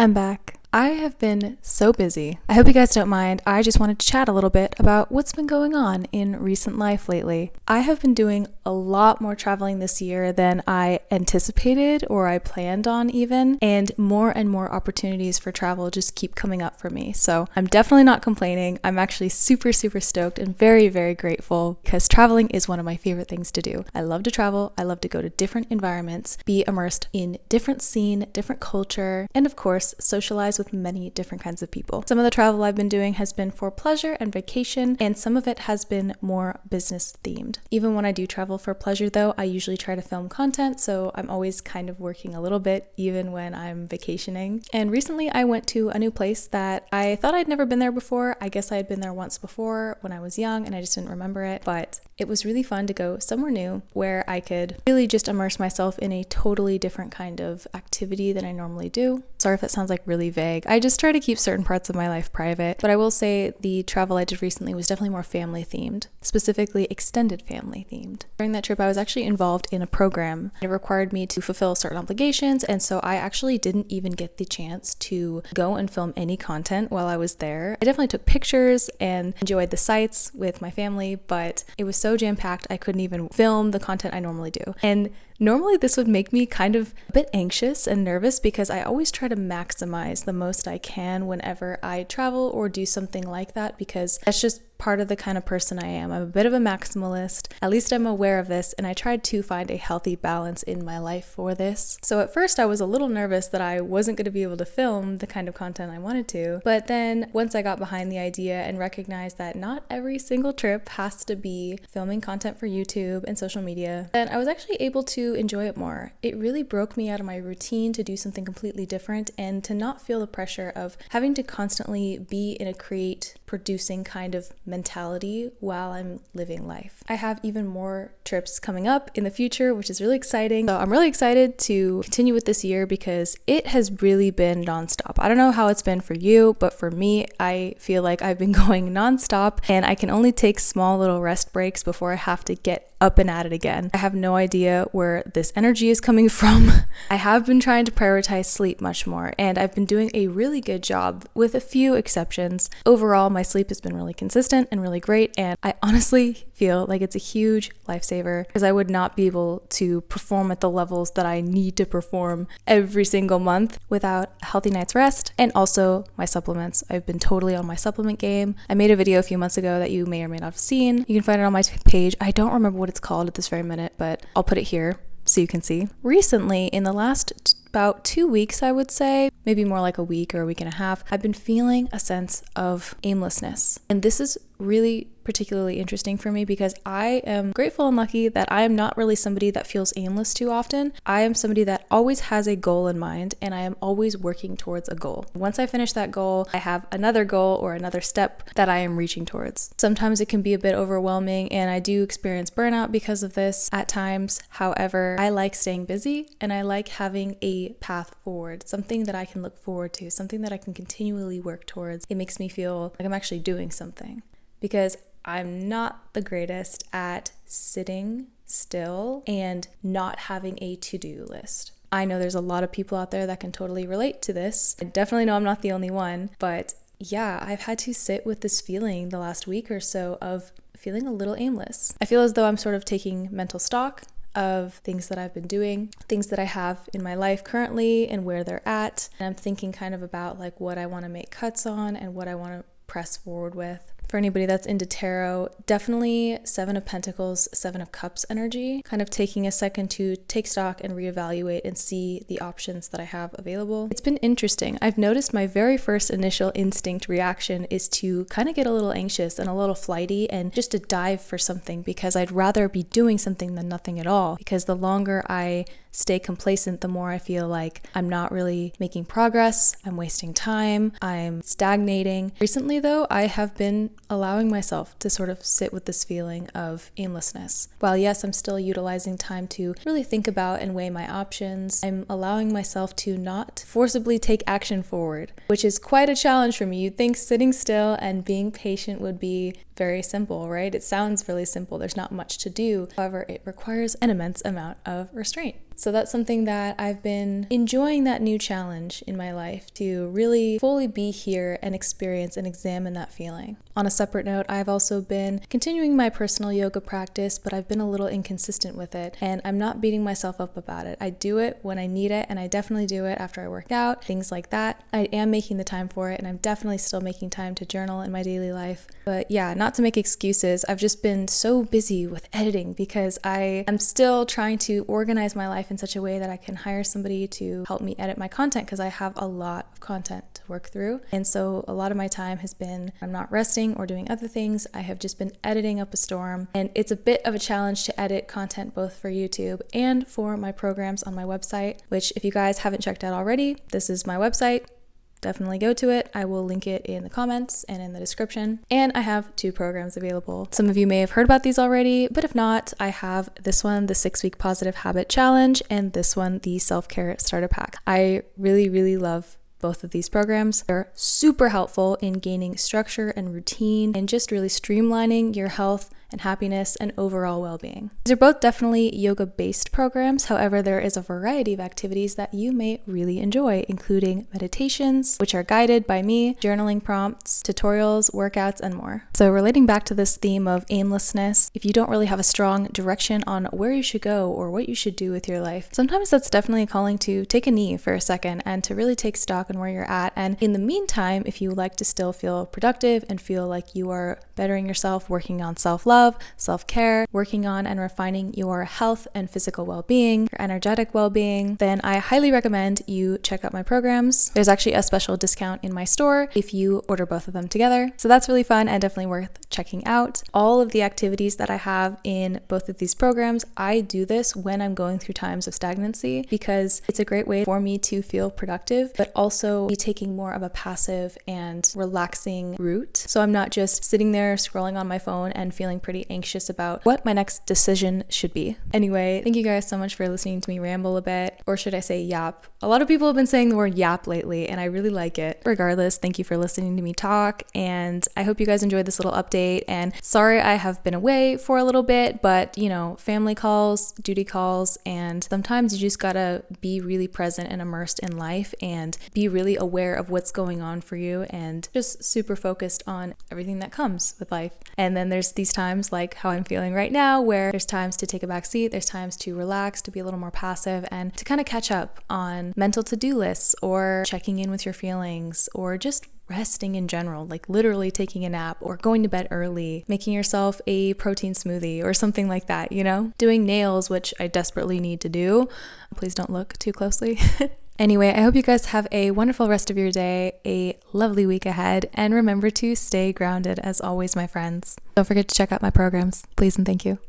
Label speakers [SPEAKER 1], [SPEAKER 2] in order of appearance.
[SPEAKER 1] I'm back. I have been so busy. I hope you guys don't mind. I just wanted to chat a little bit about what's been going on in recent life lately. I have been doing a lot more traveling this year than I anticipated or I planned on even, and more opportunities for travel just keep coming up for me. So I'm definitely not complaining. I'm actually super stoked and very grateful because traveling is one of my favorite things to do. I love to travel. I love to go to different environments, be immersed in different scene, different culture, and of course, socialize with many different kinds of people. Some of the travel I've been doing has been for pleasure and vacation, and some of it has been more business themed. Even when I do travel for pleasure though, I usually try to film content, so I'm always kind of working a little bit even when I'm vacationing. And recently I went to a new place that I thought I'd never been there before. I guess I had been there once before when I was young and I just didn't remember it, but it was really fun to go somewhere new where I could really just immerse myself in a totally different kind of activity than I normally do. Sorry if that sounds like really vague. I just try to keep certain parts of my life private, but I will say the travel I did recently was definitely more family themed, specifically extended family themed. During that trip, I was actually involved in a program. It required me to fulfill certain obligations, and so I actually didn't even get the chance to go and film any content while I was there. I definitely took pictures and enjoyed the sights with my family, but it was so jam-packed I couldn't even film the content I normally do. And normally this would make me kind of a bit anxious and nervous because I always try to maximize the most I can whenever I travel or do something like that, because that's just part of the kind of person I am. I'm a bit of a maximalist. At least I'm aware of this, and I tried to find a healthy balance in my life for this. So at first I was a little nervous that I wasn't going to be able to film the kind of content I wanted to, but then once I got behind the idea and recognized that not every single trip has to be filming content for YouTube and social media, then I was actually able to enjoy it more. It really broke me out of my routine to do something completely different and to not feel the pressure of having to constantly be in a producing kind of mentality while I'm living life. I have even more trips coming up in the future, which is really exciting. So I'm really excited to continue with this year because it has really been nonstop. I don't know how it's been for you, but for me, I feel like I've been going nonstop and I can only take small little rest breaks before I have to get up and at it again. I have no idea where this energy is coming from. I have been trying to prioritize sleep much more, and I've been doing a really good job with a few exceptions. Overall, my sleep has been really consistent and really great, and I honestly feel like it's a huge lifesaver because I would not be able to perform at the levels that I need to perform every single month without a healthy night's rest. And also my supplements. I've been totally on my supplement game. I made a video a few months ago that you may or may not have seen. You can find it on my page. I don't remember what it's called at this very minute, but I'll put it here so you can see. Recently, in the last about 2 weeks, I would say, maybe more like a week or a week and a half, I've been feeling a sense of aimlessness. And this is really particularly interesting for me because I am grateful and lucky that I am not really somebody that feels aimless too often. I am somebody that always has a goal in mind and I am always working towards a goal. Once I finish that goal, I have another goal or another step that I am reaching towards. Sometimes it can be a bit overwhelming and I do experience burnout because of this at times. However, I like staying busy and I like having a path forward, something that I can look forward to, something that I can continually work towards. It makes me feel like I'm actually doing something because I'm not the greatest at sitting still and not having a to-do list. I know there's a lot of people out there that can totally relate to this. I definitely know I'm not the only one, but yeah, I've had to sit with this feeling the last week or so of feeling a little aimless. I feel as though I'm sort of taking mental stock of things that I've been doing, things that I have in my life currently and where they're at. And I'm thinking kind of about like what I want to make cuts on and what I want to press forward with. For anybody that's into tarot, definitely Seven of Pentacles, Seven of Cups energy, kind of taking a second to take stock and reevaluate and see the options that I have available. It's been interesting. I've noticed my very first initial instinct reaction is to kind of get a little anxious and a little flighty and just to dive for something because I'd rather be doing something than nothing at all, because the longer I stay complacent, the more I feel like I'm not really making progress, I'm wasting time, I'm stagnating. Recently though, I have been allowing myself to sort of sit with this feeling of aimlessness. While yes, I'm still utilizing time to really think about and weigh my options, I'm allowing myself to not forcibly take action forward, which is quite a challenge for me. You'd think sitting still and being patient would be very simple, right? It sounds really simple. There's not much to do. However, it requires an immense amount of restraint. So that's something that I've been enjoying, that new challenge in my life to really fully be here and experience and examine that feeling. On a separate note, I've also been continuing my personal yoga practice, but I've been a little inconsistent with it, and I'm not beating myself up about it. I do it when I need it, and I definitely do it after I work out, things like that. I am making the time for it, and I'm definitely still making time to journal in my daily life. But yeah, not to make excuses, I've just been so busy with editing because I am still trying to organize my life in such a way that I can hire somebody to help me edit my content, because I have a lot of content to work through. And so a lot of my time has been, I'm not resting or doing other things. I have just been editing up a storm, and it's a bit of a challenge to edit content both for YouTube and for my programs on my website, which if you guys haven't checked out already, this is my website. Definitely go to it. I will link it in the comments and in the description. And I have 2 programs available. Some of you may have heard about these already, but if not, I have this one, the 6-week positive habit challenge, and this one, the self-care starter pack. I really love both of these programs. They're super helpful in gaining structure and routine and just really streamlining your health and happiness and overall well-being. These are both definitely yoga-based programs. However, there is a variety of activities that you may really enjoy, including meditations, which are guided by me, journaling prompts, tutorials, workouts, and more. So relating back to this theme of aimlessness, if you don't really have a strong direction on where you should go or what you should do with your life, sometimes that's definitely a calling to take a knee for a second and to really take stock on where you're at. And in the meantime, if you would like to still feel productive and feel like you are bettering yourself, working on self-love, self-care, working on and refining your health and physical well-being, your energetic well-being, then I highly recommend you check out my programs. There's actually a special discount in my store if you order both of them together. So that's really fun and definitely worth checking out. All of the activities that I have in both of these programs, I do this when I'm going through times of stagnancy because it's a great way for me to feel productive, but also be taking more of a passive and relaxing route. So I'm not just sitting there scrolling on my phone and feeling pretty anxious about what my next decision should be. Anyway, thank you guys so much for listening to me ramble a bit, or should I say yap? A lot of people have been saying the word yap lately, and I really like it. Regardless, thank you for listening to me talk, and I hope you guys enjoyed this little update. And sorry I have been away for a little bit, but you know, family calls, duty calls, and sometimes you just gotta be really present and immersed in life and be really aware of what's going on for you and just super focused on everything that comes with life. And then there's these times like how I'm feeling right now, where there's times to take a back seat, there's times to relax, to be a little more passive, and to kind of catch up on mental to-do lists or checking in with your feelings or just resting in general, like literally taking a nap or going to bed early, making yourself a protein smoothie or something like that, you know? Doing nails, which I desperately need to do. Please don't look too closely. Anyway, I hope you guys have a wonderful rest of your day, a lovely week ahead, and remember to stay grounded as always, my friends. Don't forget to check out my programs. Please and thank you.